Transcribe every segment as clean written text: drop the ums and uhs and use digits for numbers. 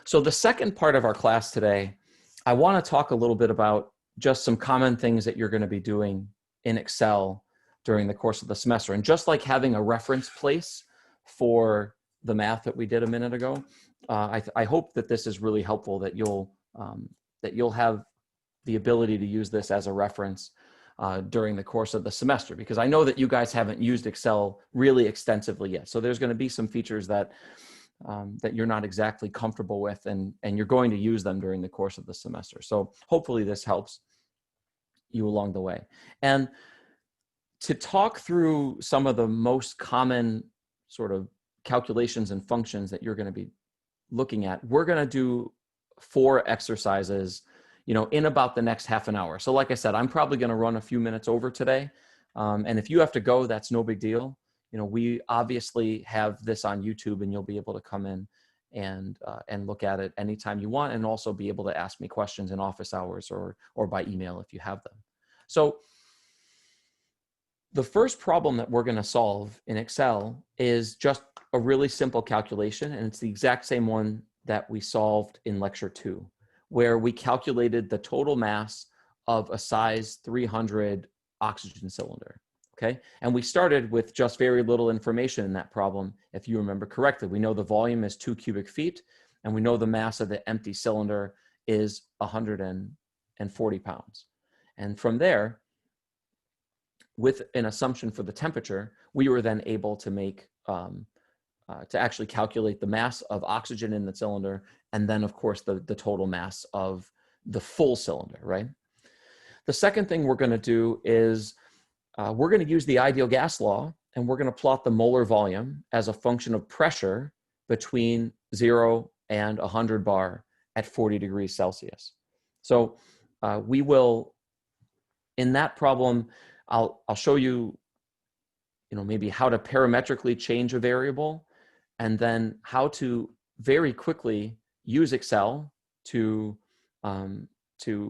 So the second part of our class today, I want to talk a little bit about just some common things that you're going to be doing in Excel during the course of the semester. And just like having a reference place for the math that we did a minute ago, I hope that this is really helpful, that you'll have the ability to use this as a reference during the course of the semester, because I know that you guys haven't used Excel really extensively yet. So there's going to be some features that you're not exactly comfortable with, and you're going to use them during the course of the semester. So hopefully this helps you along the way. And to talk through some of the most common sort of calculations and functions that you're going to be looking at, we're going to do 4 exercises, in about the next half an hour. So like I said, I'm probably going to run a few minutes over today. And if you have to go, that's no big deal. We obviously have this on YouTube, and you'll be able to come in and look at it anytime you want, and also be able to ask me questions in office hours or by email if you have them. So the first problem that we're going to solve in Excel is just a really simple calculation, and it's the exact same one that we solved in lecture 2, where we calculated the total mass of a size 300 oxygen cylinder. Okay, and we started with just very little information in that problem. If you remember correctly, we know the volume is 2 cubic feet, and we know the mass of the empty cylinder is 140 pounds. And from there, with an assumption for the temperature, we were then able to make to actually calculate the mass of oxygen in the cylinder, and then of course the total mass of the full cylinder, right? The second thing we're going to do is we're going to use the ideal gas law, and we're going to plot the molar volume as a function of pressure between 0 and 100 bar at 40 degrees Celsius. So we will, in that problem, I'll show you, maybe how to parametrically change a variable, and then how to very quickly use Excel to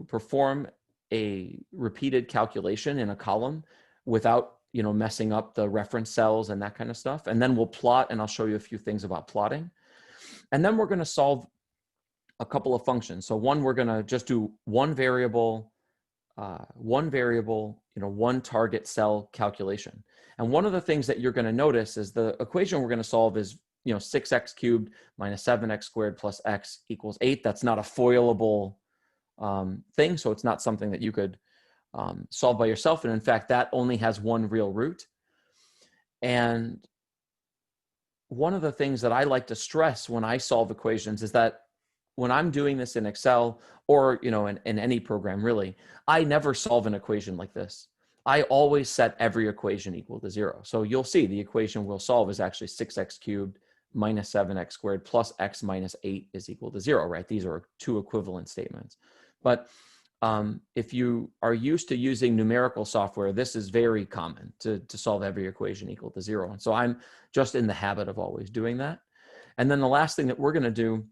perform a repeated calculation in a column without messing up the reference cells and that kind of stuff. And then we'll plot, and I'll show you a few things about plotting. And then we're going to solve a couple of functions. So one, we're going to just do one variable, one target cell calculation. And one of the things that you're going to notice is the equation we're going to solve is 6x cubed minus 7x squared plus x equals 8. That's not a foilable thing, so it's not something that you could solve by yourself. And in fact, that only has one real root. And one of the things that I like to stress when I solve equations is that when I'm doing this in Excel, or in any program really, I never solve an equation like this. I always set every equation equal to 0. So you'll see the equation we'll solve is actually 6x cubed minus 7x squared plus x minus 8 is equal to 0, right? These are 2 equivalent statements. But if you are used to using numerical software, this is very common to solve every equation equal to 0. And so I'm just in the habit of always doing that. And then the last thing that we're going to do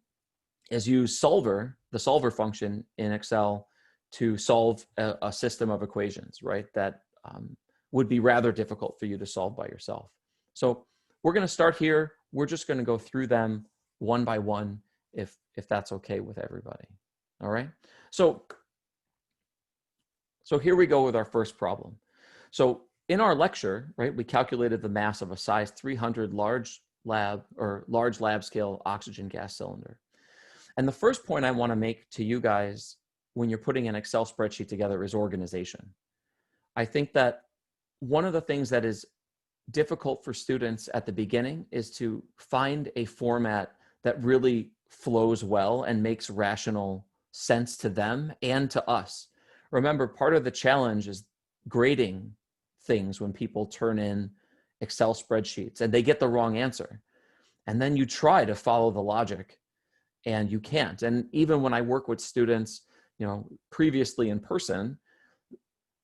is use solver, the solver function in Excel, to solve a system of equations, right? That would be rather difficult for you to solve by yourself. So we're going to start here. We're just going to go through them one by one, if that's okay with everybody. All right. So here we go with our first problem. So in our lecture, right, we calculated the mass of a size 300 large lab scale oxygen gas cylinder. And the first point I want to make to you guys when you're putting an Excel spreadsheet together is organization. I think that one of the things that is difficult for students at the beginning is to find a format that really flows well and makes rational sense to them and to us. Remember, part of the challenge is grading things when people turn in Excel spreadsheets and they get the wrong answer. And then you try to follow the logic and you can't. And even when I work with students, previously in person,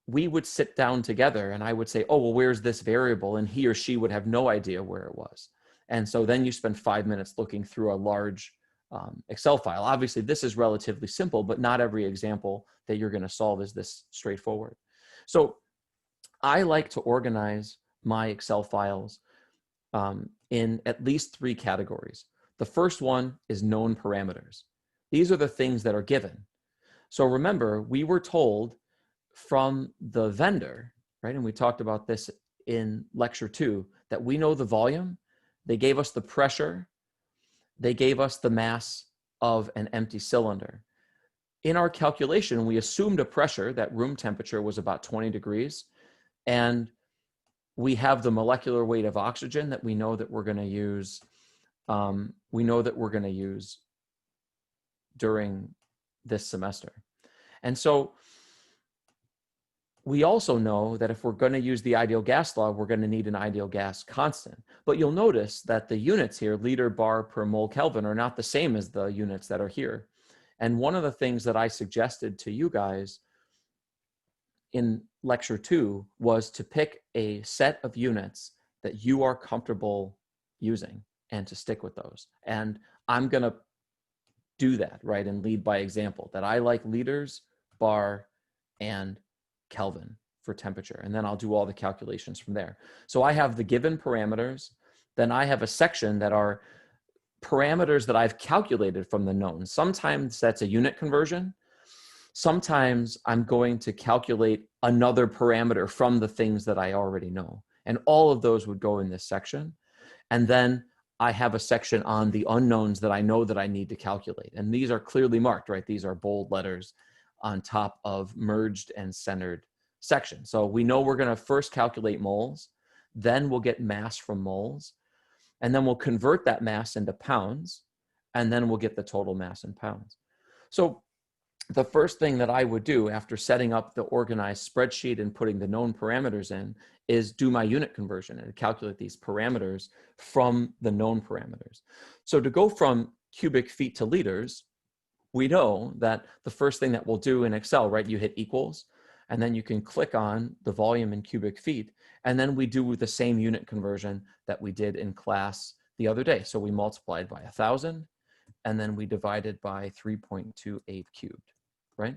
we would sit down together and I would say, oh, well, where's this variable? And he or she would have no idea where it was. And so then you spend 5 minutes looking through a large Excel file. Obviously, this is relatively simple, but not every example that you're going to solve is this straightforward. So I like to organize my Excel files in at least 3 categories. The first one is known parameters. These are the things that are given. So remember, we were told from the vendor, right? And we talked about this in lecture 2, that we know the volume. They gave us the pressure. They gave us the mass of an empty cylinder. In our calculation, we assumed a pressure that room temperature was about 20 degrees. And we have the molecular weight of oxygen that we know that we're going to use. During this semester. And so we also know that if we're going to use the ideal gas law, we're going to need an ideal gas constant. But you'll notice that the units here, liter bar per mole Kelvin, are not the same as the units that are here. And one of the things that I suggested to you guys in lecture 2 was to pick a set of units that you are comfortable using and to stick with those. And I'm going to do that, right, and lead by example, that I like liters, bar, and Kelvin for temperature. And then I'll do all the calculations from there. So I have the given parameters. Then I have a section that are parameters that I've calculated from the known. Sometimes that's a unit conversion. Sometimes I'm going to calculate another parameter from the things that I already know. And all of those would go in this section. And then I have a section on the unknowns that I know that I need to calculate. And these are clearly marked, right? These are bold letters on top of merged and centered sections. So we know we're going to first calculate moles, then we'll get mass from moles, and then we'll convert that mass into pounds, and then we'll get the total mass in pounds. So the first thing that I would do after setting up the organized spreadsheet and putting the known parameters in is do my unit conversion and calculate these parameters from the known parameters. So to go from cubic feet to liters, we know that the first thing that we'll do in Excel, right, you hit equals, and then you can click on the volume in cubic feet, and then we do the same unit conversion that we did in class the other day. So we multiplied by 1,000, and then we divided by 3.28 cubed, right?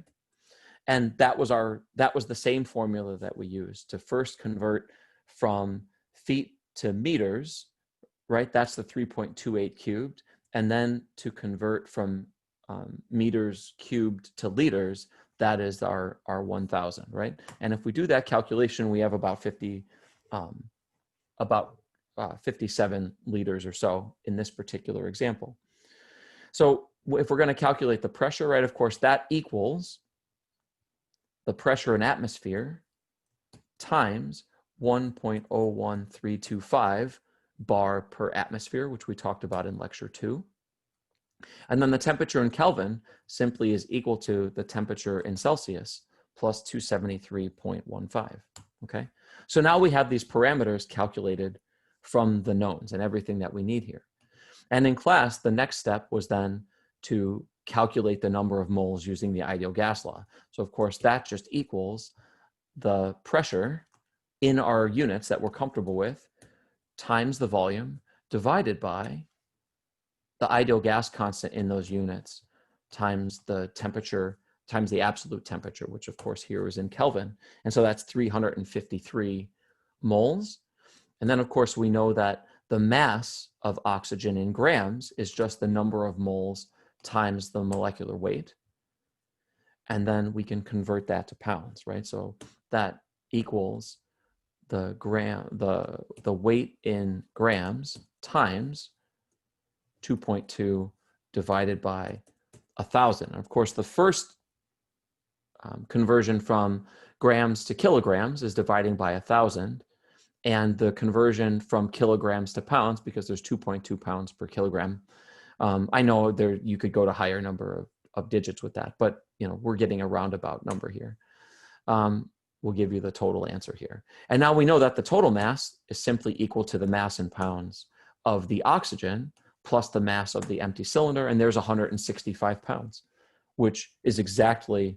And that was the same formula that we used to first convert from feet to meters, right? That's the 3.28 cubed. And then to convert from meters cubed to liters, that is our 1,000, right? And if we do that calculation, we have about 57 liters or so in this particular example. So if we're going to calculate the pressure, right, of course, that equals the pressure in atmosphere times 1.01325 bar per atmosphere, which we talked about in lecture 2. And then the temperature in Kelvin simply is equal to the temperature in Celsius plus 273.15, okay? So now we have these parameters calculated from the knowns and everything that we need here. And in class, the next step was then to calculate the number of moles using the ideal gas law. So of course, that just equals the pressure in our units that we're comfortable with times the volume divided by the ideal gas constant in those units times the temperature times the absolute temperature, which of course here is in Kelvin. And so that's 353 moles. And then of course we know that the mass of oxygen in grams is just the number of moles times the molecular weight. And then we can convert that to pounds, right? So that equals the weight in grams times 2.2 divided by 1,000. Of course, the first conversion from grams to kilograms is dividing by 1,000. And the conversion from kilograms to pounds, because there's 2.2 pounds per kilogram. I know you could go to higher number of digits with that, but we're getting a roundabout number here. We'll give you the total answer here. And now we know that the total mass is simply equal to the mass in pounds of the oxygen plus the mass of the empty cylinder, and there's 165 pounds, which is exactly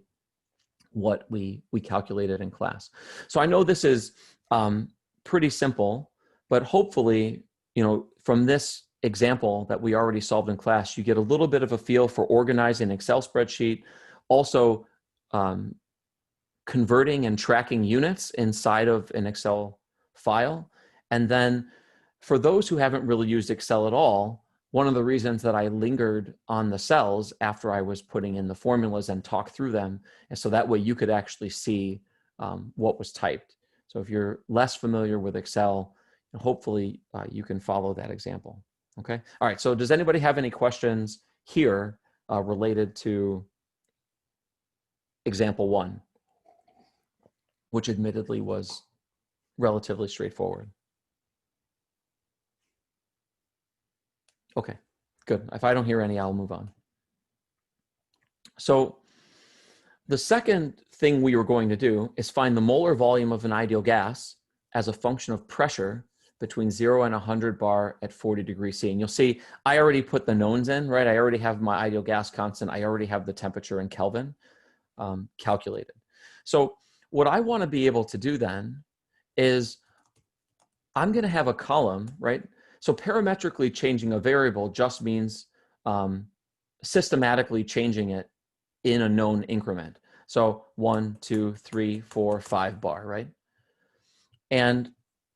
what we calculated in class. So I know this is pretty simple, but hopefully, from this example that we already solved in class, you get a little bit of a feel for organizing an Excel spreadsheet, also converting and tracking units inside of an Excel file. And then for those who haven't really used Excel at all, one of the reasons that I lingered on the cells after I was putting in the formulas and talk through them is so that way you could actually see what was typed. So if you're less familiar with Excel, hopefully you can follow that example. Okay. All right. So does anybody have any questions here related to example 1, which admittedly was relatively straightforward? Okay, good. If I don't hear any, I'll move on. So the second thing we were going to do is find the molar volume of an ideal gas as a function of pressure between 0 and 100 bar at 40 degrees C. And you'll see I already put the knowns in, right? I already have my ideal gas constant. I already have the temperature in Kelvin calculated. So what I want to be able to do then is I'm going to have a column, right? So parametrically changing a variable just means systematically changing it in a known increment. So 1, 2, 3, 4, 5 bar, right? And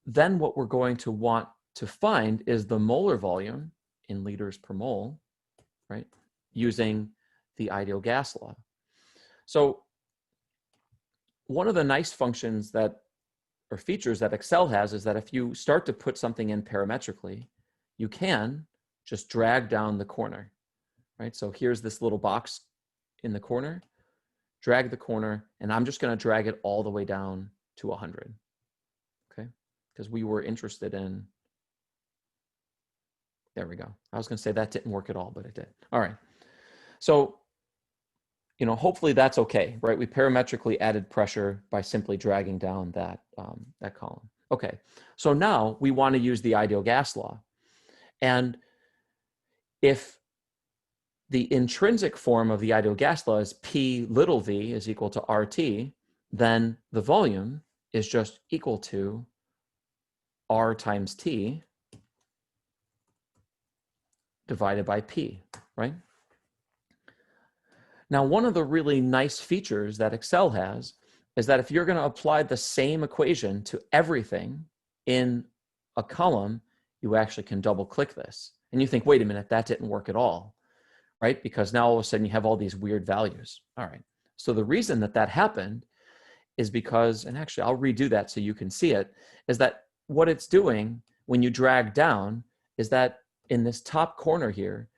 then what we're going to want to find is the molar volume in liters per mole, right? Using the ideal gas law. So one of the nice functions that, or features that Excel has, is that if you start to put something in parametrically, you can just drag down the corner, right? So here's this little box in the corner, drag the corner, and I'm just going to drag it all the way down to 100, okay? Because we were interested in, there we go. I was going to say that didn't work at all, but it did. All right. So, hopefully that's okay, right? We parametrically added pressure by simply dragging down that, that column. Okay, so now we want to use the ideal gas law. And if the intrinsic form of the ideal gas law is P little v is equal to RT, then the volume is just equal to R times T divided by P, right? Now, one of the really nice features that Excel has is that if you're going to apply the same equation to everything in a column, you actually can double click this. And you think, wait a minute, that didn't work at all, right? Because now all of a sudden you have all these weird values. All right. So the reason that that happened is because, and actually I'll redo that so you can see it, is that what it's doing when you drag down is that in this top corner here,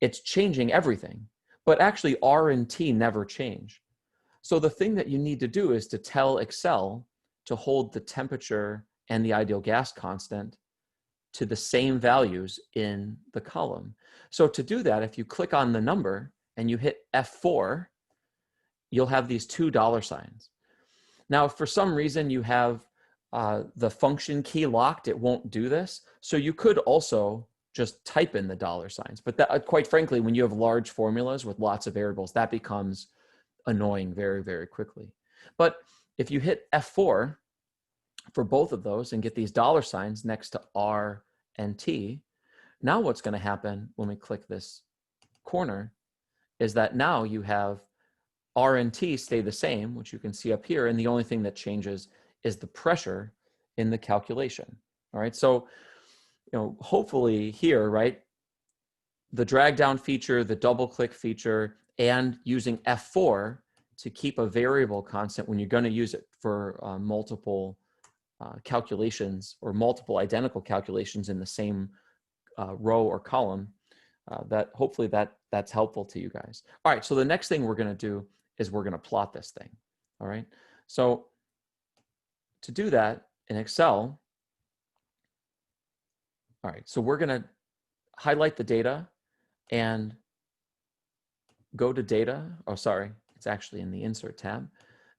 it's changing everything. But actually R and T never change. So the thing that you need to do is to tell Excel to hold the temperature and the ideal gas constant to the same values in the column. So to do that, if you click on the number and you hit F4, you'll have these two dollar signs. Now, if for some reason you have the function key locked, it won't do this. So you could also just type in the dollar signs. But that, quite frankly, when you have large formulas with lots of variables, that becomes annoying very, very quickly. But if you hit F4 for both of those and get these dollar signs next to R and T, now what's going to happen when we click this corner is that now you have R and T stay the same, which you can see up here, and the only thing that changes is the pressure in the calculation. All right, so hopefully here, right, the drag down feature, the double click feature, and using F4 to keep a variable constant when you're going to use it for multiple calculations or multiple identical calculations in the same row or column, that hopefully that's helpful to you guys. All right, so the next thing we're going to do is we're going to plot this thing. All right, so to do that in Excel, all right, so we're going to highlight the data and go to data. Oh, sorry, it's actually in the insert tab.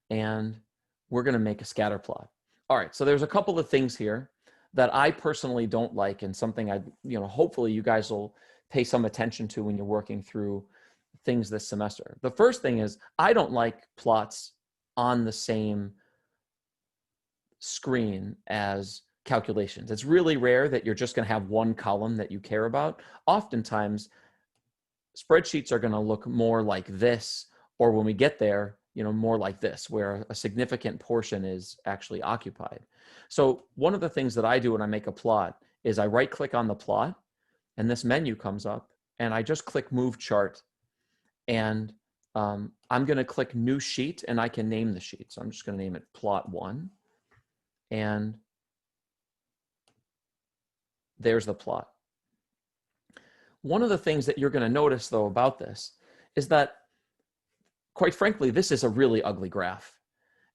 And we're going to make a scatter plot. All right, so there's a couple of things here that I personally don't like, and something I, hopefully you guys will pay some attention to when you're working through things this semester. The first thing is I don't like plots on the same screen as calculations. It's really rare that you're just going to have one column that you care about. Oftentimes, spreadsheets are going to look more like this, or when we get there, more like this, where a significant portion is actually occupied. So one of the things that I do when I make a plot is I right click on the plot and this menu comes up, and I just click Move Chart, and I'm going to click New Sheet, and I can name the sheet. So I'm just going to name it Plot 1, and there's the plot. One of the things that you're going to notice, though, about this is that, quite frankly, this is a really ugly graph,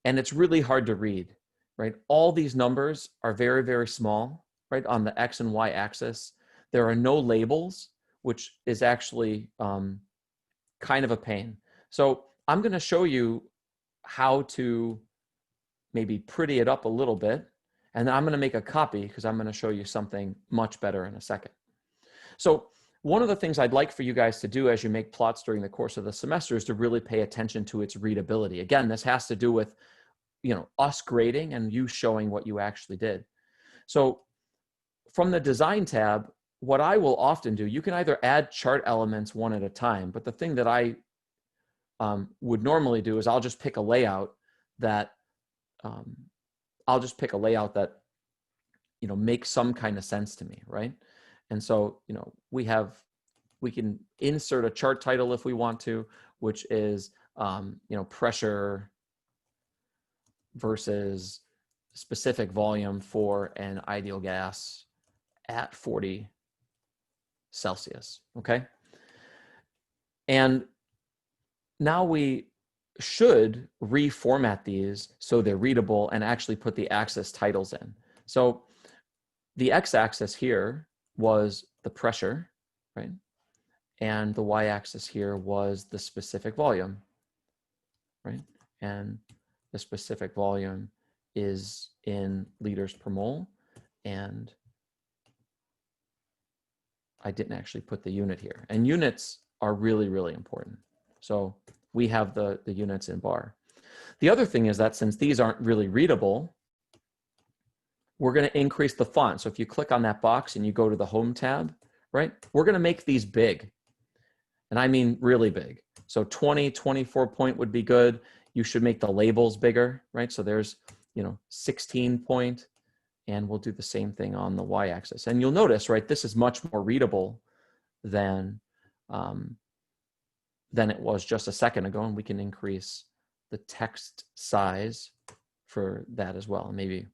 and it's really hard to read, right? All these numbers are very, very small, right, on the X and Y axis. There are no labels, which is actually kind of a pain. So I'm going to show you how to maybe pretty it up a little bit, and then I'm going to make a copy because I'm going to show you something much better in a second. So one of the things I'd like for you guys to do as you make plots during the course of the semester is to really pay attention to its readability. Again, this has to do with, you know, us grading and you showing what you actually did. So from the Design tab, what I will often do, you can either add chart elements one at a time, but the thing that I would normally do is I'll just pick a layout that you know, makes some kind of sense to me, right? And so, you know, we can insert a chart title if we want to, which is, you know, pressure versus specific volume for an ideal gas at 40 Celsius, okay? And now we should reformat these so they're readable and actually put the axis titles in. So the x-axis here was the pressure, right? And the y-axis here was the specific volume, right? And the specific volume is in liters per mole, and I didn't actually put the unit here. And units are really, really important. So we have the units in bar. The other thing is that since these aren't really readable, we're going to increase the font. So if you click on that box and you go to the Home tab, right, we're going to make these big. And I mean really big. So 20, 24 point would be good. You should make the labels bigger, right? So there's, you know, 16 point, and we'll do the same thing on the y-axis. And you'll notice, right, this is much more readable than it was just a second ago, and we can increase the text size for that as well. And maybe,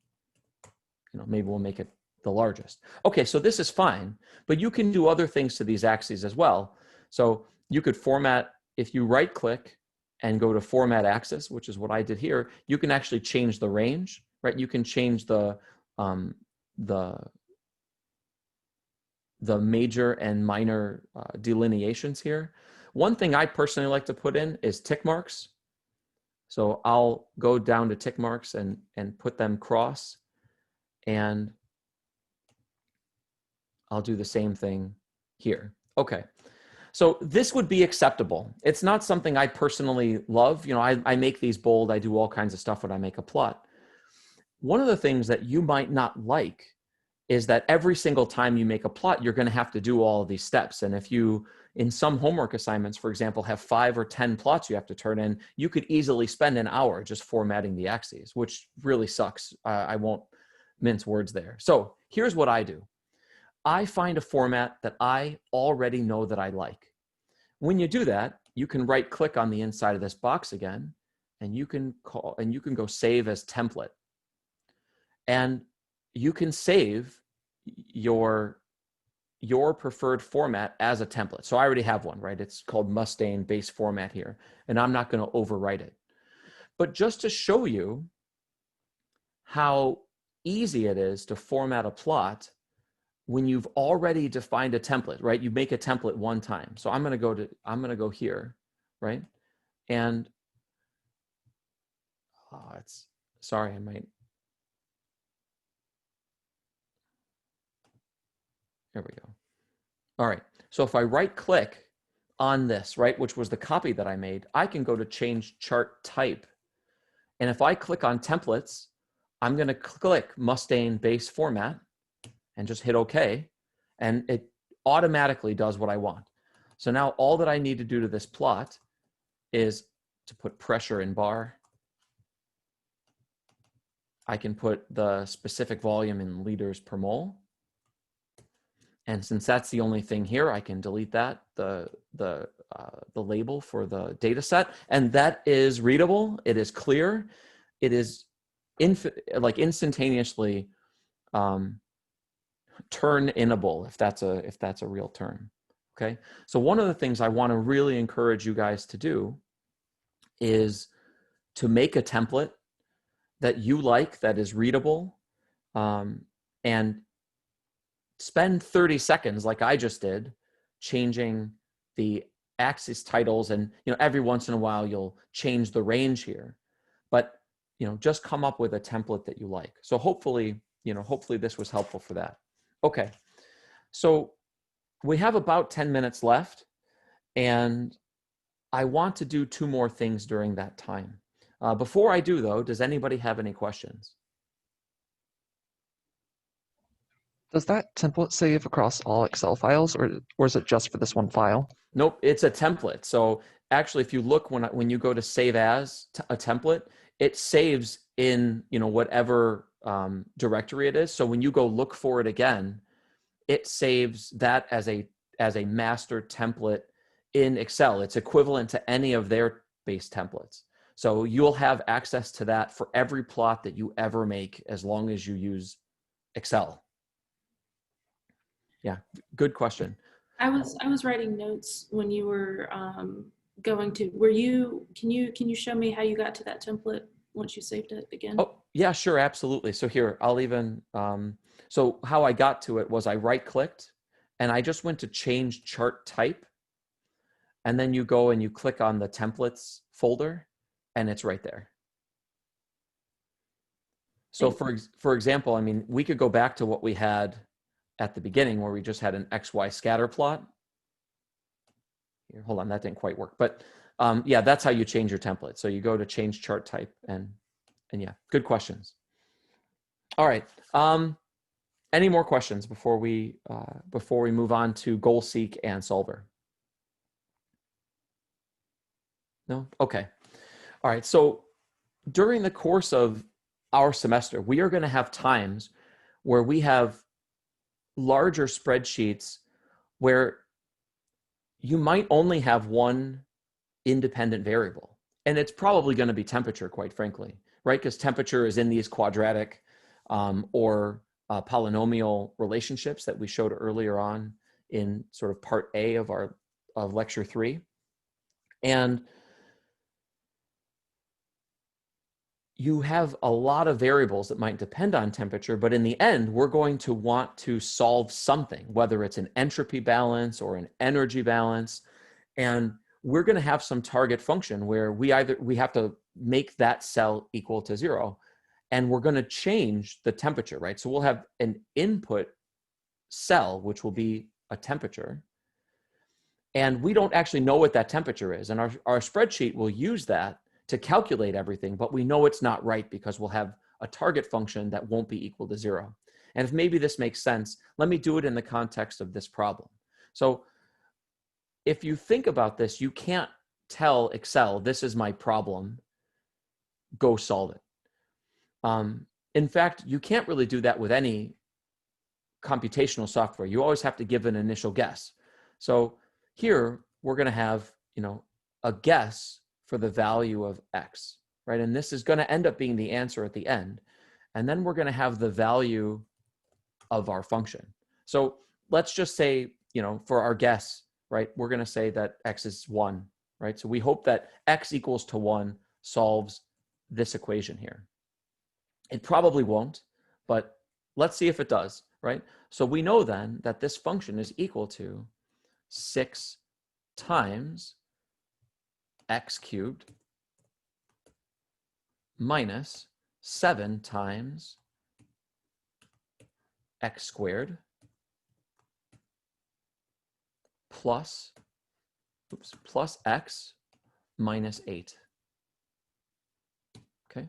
you know, maybe we'll make it the largest. Okay, so this is fine, but you can do other things to these axes as well. So you could format, if you right click and go to format axis, which is what I did here, you can actually change the range, right? You can change the major and minor delineations here. One thing I personally like to put in is tick marks. So I'll go down to tick marks and put them cross, and I'll do the same thing here. Okay, so this would be acceptable. It's not something I personally love. You know, I make these bold. I do all kinds of stuff when I make a plot. One of the things that you might not like is that every single time you make a plot, you're going to have to do all of these steps. And if you, in some homework assignments, for example, have 5 or 10 plots you have to turn in, you could easily spend an hour just formatting the axes, which really sucks. I won't mince words there. So here's what I do. I find a format that I already know that I like. When you do that, you can right click on the inside of this box again, and you can go save as template. And you can save your preferred format as a template. So I already have one, right? It's called Mustang base format here, and I'm not going to overwrite it. But just to show you how easy it is to format a plot when you've already defined a template, right? You make a template one time. So I'm going to go here, right? And sorry, I might. There we go. All right, so if I right click on this, right, which was the copy that I made, I can go to change chart type. And if I click on templates, I'm going to click Mustang base format and just hit OK. And it automatically does what I want. So now all that I need to do to this plot is to put pressure in bar. I can put the specific volume in liters per mole. And since that's the only thing here, I can delete that, the label for the data set. And that is readable. It is clear. It is instantaneously turn-inable, if that's a real term. Okay. So one of the things I want to really encourage you guys to do is to make a template that you like, that is readable, and spend 30 seconds like I just did changing the axis titles. And every once in a while you'll change the range here, but just come up with a template that you like. So hopefully this was helpful for that. Okay, so we have about 10 minutes left, and I want to do 2 more things during that time. Before I do, though, does anybody have any questions? Does that template save across all Excel files, or is it just for this one file? Nope, it's a template. So actually, if you look when you go to save as a template, it saves in whatever directory it is. So when you go look for it again, it saves that as a master template in Excel. It's equivalent to any of their base templates. So you'll have access to that for every plot that you ever make, as long as you use Excel. Yeah, good question. I was writing notes when you were can you show me how you got to that template once you saved it again? Oh, yeah, sure, absolutely. So here, I'll even, so how I got to it was I right-clicked, and I just went to change chart type, and then you go and you click on the templates folder, and it's right there. So for example, I mean, we could go back to what we had at the beginning, where we just had an XY scatter plot. Here, hold on, that didn't quite work. But yeah, that's how you change your template. So you go to change chart type, and yeah, good questions. All right. Any more questions before we move on to goal seek and solver? No? Okay. All right. So during the course of our semester, we are going to have times where we have larger spreadsheets where you might only have one independent variable. And it's probably going to be temperature, quite frankly, right? Because temperature is in these quadratic or polynomial relationships that we showed earlier on in sort of part A of lecture 3. And you have a lot of variables that might depend on temperature, but in the end, we're going to want to solve something, whether it's an entropy balance or an energy balance. And we're going to have some target function where we have to make that cell equal to 0, and we're going to change the temperature, right? So we'll have an input cell, which will be a temperature, and we don't actually know what that temperature is. And our spreadsheet will use that to calculate everything, but we know it's not right because we'll have a target function that won't be equal to 0. And if maybe this makes sense, let me do it in the context of this problem. So if you think about this, you can't tell Excel, this is my problem, go solve it. In fact, you can't really do that with any computational software. You always have to give an initial guess. So here we're going to have, a guess for the value of X, right? And this is going to end up being the answer at the end. And then we're going to have the value of our function. So let's just say, for our guess, right, we're going to say that X is 1, right? So we hope that X equals to 1 solves this equation here. It probably won't, but let's see if it does, right? So we know then that this function is equal to 6 times X cubed minus 7 times X squared plus X minus 8. Okay.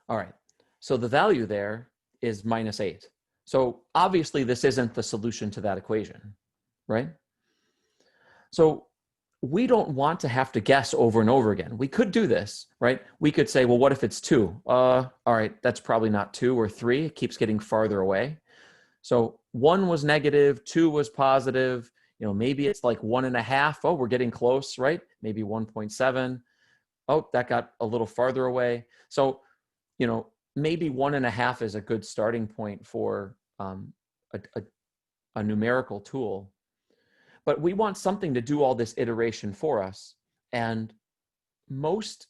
All right. So the value there is minus 8. So obviously this isn't the solution to that equation, right? So we don't want to have to guess over and over again. We could do this, right? We could say, well, what if it's 2? All right, that's probably not 2 or 3. It keeps getting farther away. So 1 was negative, 2 was positive, you know, maybe it's like 1.5. Oh, we're getting close, right? Maybe 1.7. Oh, that got a little farther away. So, you know, maybe 1.5 is a good starting point for a numerical tool. But we want something to do all this iteration for us. And most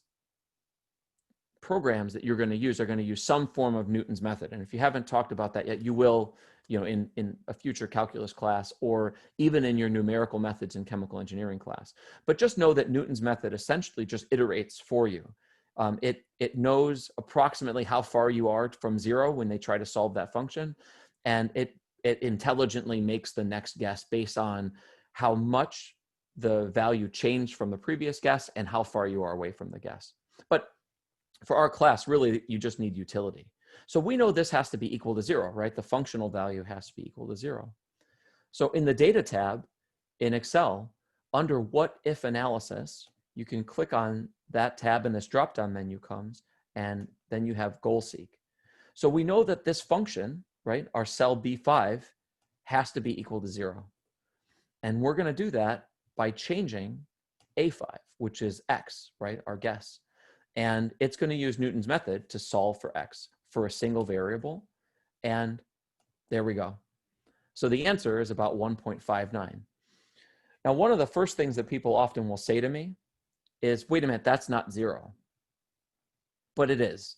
programs that you're going to use are going to use some form of Newton's method. And if you haven't talked about that yet, you will, you know, in a future calculus class, or even in your numerical methods in chemical engineering class. But just know that Newton's method essentially just iterates for you. It knows approximately how far you are from 0 when they try to solve that function. And it intelligently makes the next guess based on how much the value changed from the previous guess and how far you are away from the guess. But for our class, really, you just need utility. So we know this has to be equal to 0, right? The functional value has to be equal to 0. So in the data tab in Excel, under what if analysis, you can click on that tab and this drop-down menu comes, and then you have goal seek. So we know that this function, right, our cell B5, has to be equal to 0. And we're going to do that by changing A5, which is X, right, our guess. And it's going to use Newton's method to solve for X for a single variable. And there we go. So the answer is about 1.59. Now, one of the first things that people often will say to me is, wait a minute, that's not 0. But it is.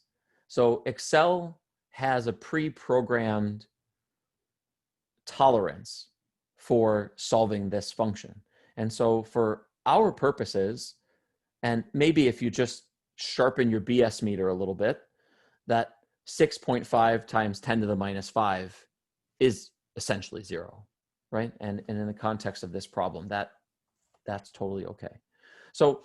So Excel has a pre-programmed tolerance for solving this function. And so for our purposes, and maybe if you just sharpen your BS meter a little bit, that 6.5 times 10 to the minus 5 is essentially 0, right? And in the context of this problem, that's totally okay. So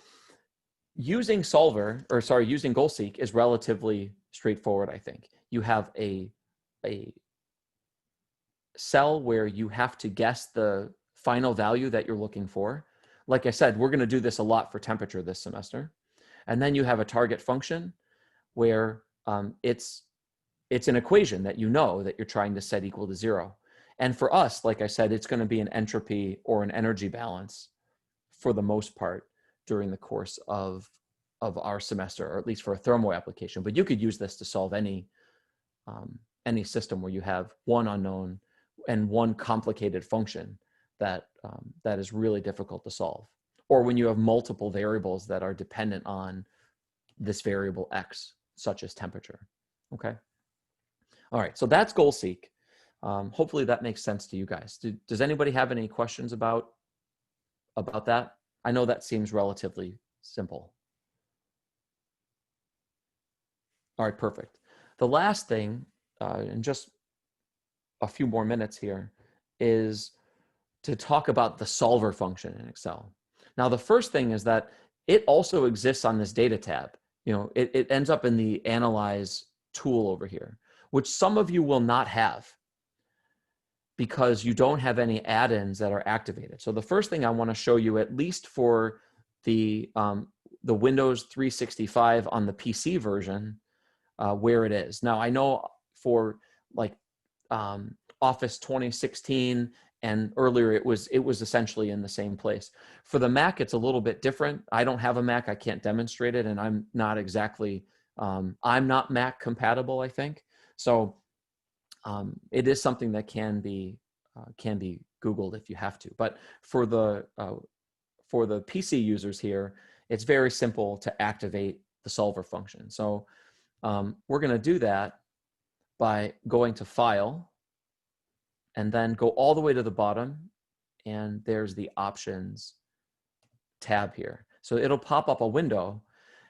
using using goal seek is relatively straightforward, I think. You have a cell where you have to guess the final value that you're looking for. Like I said, we're going to do this a lot for temperature this semester. And then you have a target function where it's an equation that you know that you're trying to set equal to 0. And for us, like I said, it's going to be an entropy or an energy balance for the most part during the course of our semester, or at least for a thermo application. But you could use this to solve any system where you have one unknown and one complicated function that is really difficult to solve, or when you have multiple variables that are dependent on this variable X, such as temperature. Okay. All right. So that's goal seek. Hopefully that makes sense to you guys. Does anybody have any questions about that? I know that seems relatively simple. All right, perfect. The last thing, in just a few more minutes here, is to talk about the solver function in Excel. Now, the first thing is that it also exists on this data tab. You know, it ends up in the analyze tool over here, which some of you will not have because you don't have any add-ins that are activated. So the first thing I want to show you, at least for the Windows 365 on the PC version, where it is. Now, I know for like Office 2016 and earlier, it was essentially in the same place. For the Mac, it's a little bit different. I don't have a Mac. I can't demonstrate it, and I'm not exactly, I'm not Mac compatible, I think. So it is something that can be Googled if you have to. But for the PC users here, it's very simple to activate the solver function. So we're going to do that by going to File, and then go all the way to the bottom, and there's the Options tab here. So it'll pop up a window,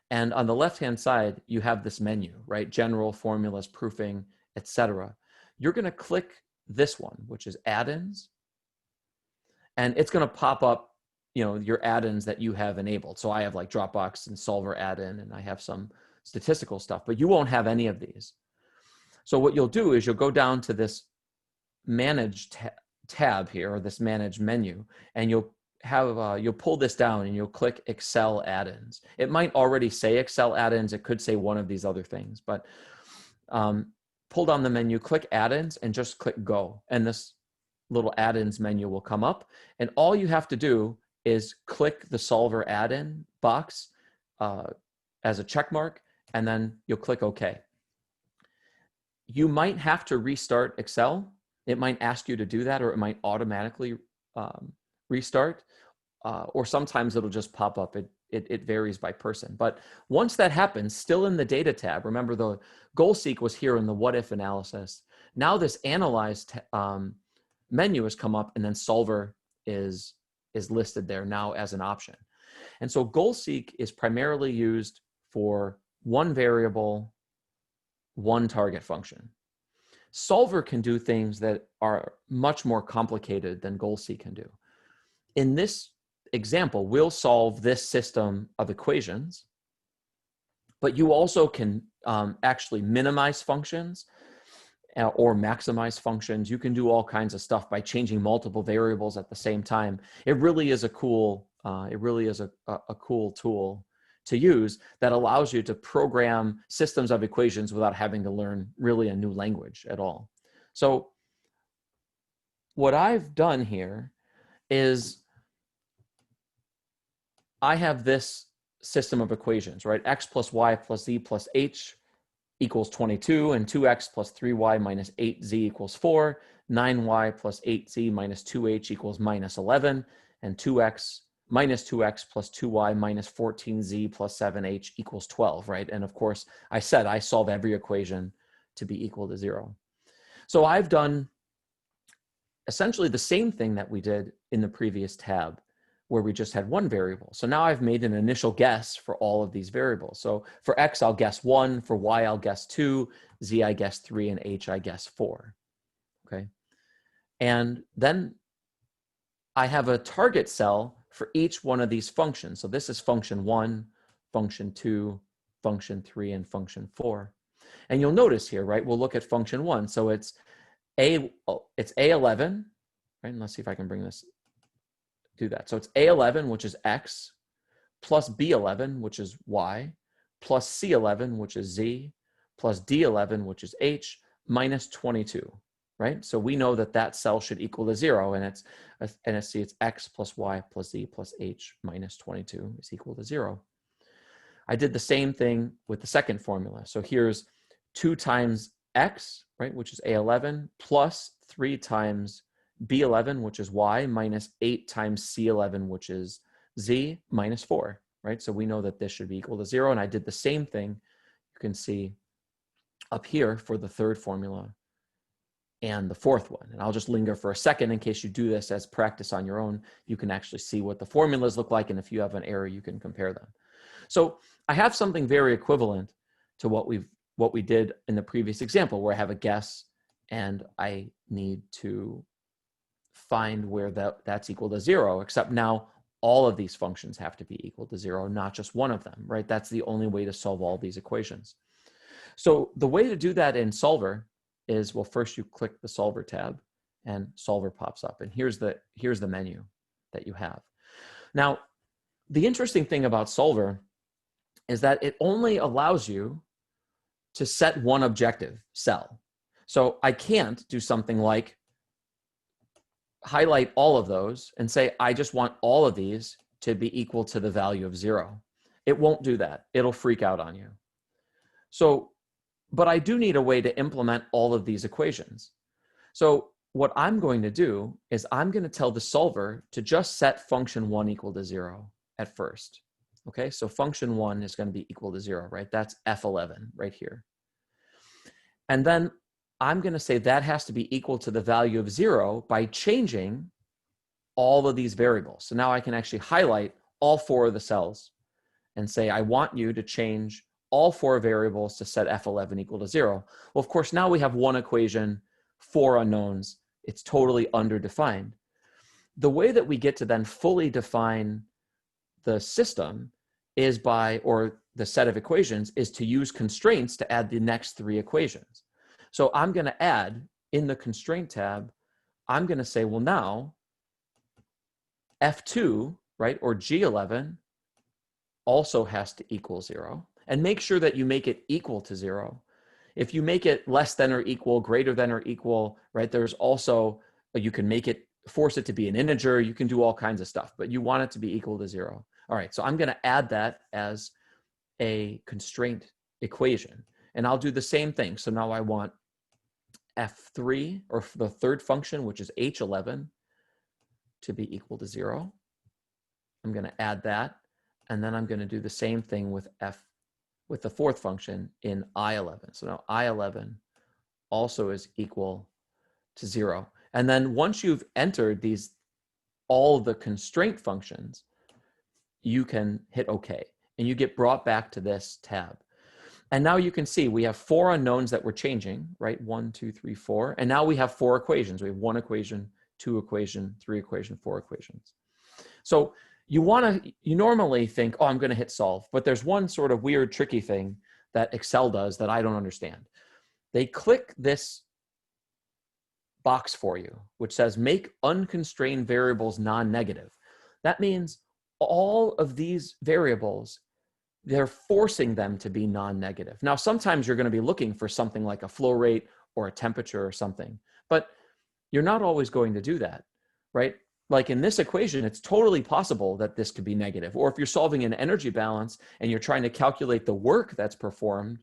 and on the left-hand side, you have this menu, right? General, Formulas, Proofing, etc. You're going to click this one, which is Add-ins, and it's going to pop up, you know, your add-ins that you have enabled. So I have like Dropbox and Solver add-in, and I have some statistical stuff, but you won't have any of these. So what you'll do is you'll go down to this Manage tab here, or this Manage menu, and you'll pull this down and you'll click Excel add-ins. It might already say Excel add-ins. It could say one of these other things, but pull down the menu, click add-ins, and just click go. And this little add-ins menu will come up. And all you have to do is click the solver add-in box as a check mark, and then you'll click OK. You might have to restart Excel. It might ask you to do that, or it might automatically restart, or sometimes it'll just pop up. It varies by person. But once that happens, still in the data tab, remember the goal seek was here in the what if analysis. Now this analyze menu has come up, and then solver is listed there now as an option. And so goal seek is primarily used for one variable, one target function. Solver can do things that are much more complicated than goal seek can do. In this example, we'll solve this system of equations, but you also can actually minimize functions or maximize functions. You can do all kinds of stuff by changing multiple variables at the same time. It really is a cool, a cool tool to use that allows you to program systems of equations without having to learn really a new language at all. So what I've done here is I have this system of equations, right? X plus Y plus Z plus H equals 22, and 2x plus 3y minus 8z equals 4, 9y plus 8z minus 2h equals minus 11, and 2x minus 2x plus 2y minus 14z plus 7h equals 12, right? And of course, I said I solve every equation to be equal to 0. So I've done essentially the same thing that we did in the previous tab, where we just had one variable. So now I've made an initial guess for all of these variables. So for x, I'll guess 1, for y, I'll guess 2, z, I guess 3, and h, I guess 4, okay? And then I have a target cell for each one of these functions. So this is function 1, function 2, function 3, and function 4. And you'll notice here, right, we'll look at function 1. So it's A11, right? And let's see if I can bring this, do that. So it's A11, which is x, plus B11, which is y, plus C11, which is z, plus D11, which is h, minus 22. Right? So we know that that cell should equal to 0, and it's x plus y plus z plus h minus 22 is equal to 0. I did the same thing with the second formula. So here's 2 times x, right, which is A11, plus 3 times B11, which is y, minus 8 times C11, which is z, minus 4, right? So we know that this should be equal to 0, and I did the same thing, you can see up here for the third formula and the fourth one. And I'll just linger for a second in case you do this as practice on your own. You can actually see what the formulas look like, and if you have an error, you can compare them. So I have something very equivalent to what we did in the previous example, where I have a guess and I need to find where that's equal to 0, except now all of these functions have to be equal to 0, not just one of them, right? That's the only way to solve all these equations. So the way to do that in Solver is, well, first you click the Solver tab and Solver pops up, and here's the menu that you have. Now, the interesting thing about Solver is that it only allows you to set one objective cell. So I can't do something like highlight all of those and say, I just want all of these to be equal to the value of 0. It won't do that. It'll freak out on you. So, but I do need a way to implement all of these equations. So what I'm going to do is I'm going to tell the solver to just set function 1 equal to 0 at first. Okay, so function 1 is going to be equal to 0, right? That's F11 right here. And then I'm going to say that has to be equal to the value of 0 by changing all of these variables. So now I can actually highlight all 4 of the cells and say, I want you to change all 4 variables to set F11 equal to 0. Well, of course, now we have one equation, 4 unknowns. It's totally underdefined. The way that we get to then fully define the system is by, or the set of equations, is to use constraints to add the next 3 equations. So I'm going to add in the constraint tab, I'm going to say, well, now F2, right, or G11 also has to equal 0. And make sure that you make it equal to 0. If you make it less than or equal, greater than or equal, right, there's also, you can make it, force it to be an integer. You can do all kinds of stuff, but you want it to be equal to 0. All right, so I'm going to add that as a constraint equation. And I'll do the same thing. So now I want f3, or the third function, which is h11, to be equal to 0. I'm going to add that. And then I'm going to do the same thing with the fourth function in I11. So now I11 also is equal to 0. And then once you've entered all the constraint functions, you can hit OK. And you get brought back to this tab. And now you can see we have 4 unknowns that we're changing, right? 1, 2, 3, 4. And now we have 4 equations. We have 1 equation, 2 equation, 3 equation, 4 equations. So you normally think, oh, I'm going to hit solve. But there's one sort of weird, tricky thing that Excel does that I don't understand. They click this box for you, which says make unconstrained variables non-negative. That means all of these variables, they're forcing them to be non-negative. Now, sometimes you're going to be looking for something like a flow rate or a temperature or something, but you're not always going to do that, right? Like in this equation, it's totally possible that this could be negative. Or if you're solving an energy balance and you're trying to calculate the work that's performed,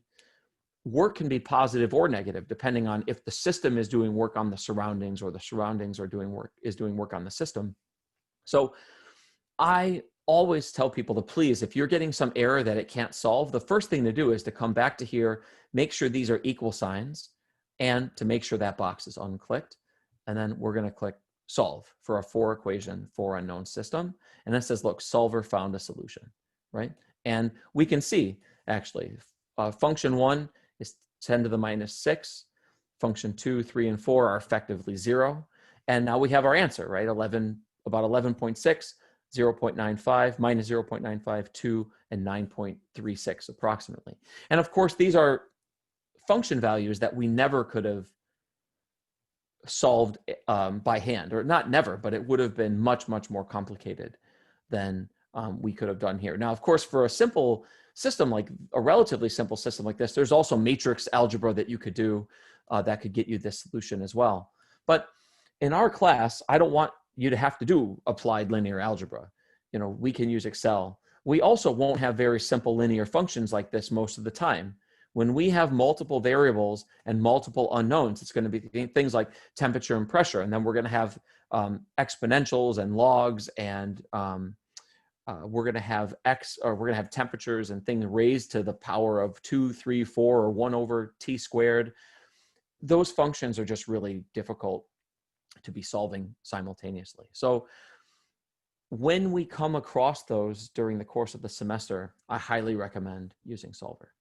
work can be positive or negative, depending on if the system is doing work on the surroundings or the surroundings are doing work on the system. So I always tell people to please, if you're getting some error that it can't solve, the first thing to do is to come back to here, make sure these are equal signs, and to make sure that box is unclicked. And then we're going to click solve for a 4 equation, 4 unknown system. And it says, look, solver found a solution, right? And we can see, actually, function 1 is 10 to the minus 6. Function 2, 3, and 4 are effectively 0. And now we have our answer, right? About 11.6. 0.95, minus 0.95, 2, and 9.36 approximately. And of course, these are function values that we never could have solved by hand, or not never, but it would have been much, much more complicated than we could have done here. Now, of course, for a simple system, like a relatively simple system like this, there's also matrix algebra that you could do that could get you this solution as well. But in our class, I don't want you to have to do applied linear algebra. You know, we can use Excel. We also won't have very simple linear functions like this most of the time. When we have multiple variables and multiple unknowns, it's going to be things like temperature and pressure. And then we're going to have exponentials and logs, and we're going to have we're going to have temperatures and things raised to the power of 2, 3, 4, or 1 over t squared. Those functions are just really difficult to be solving simultaneously. So when we come across those during the course of the semester, I highly recommend using Solver.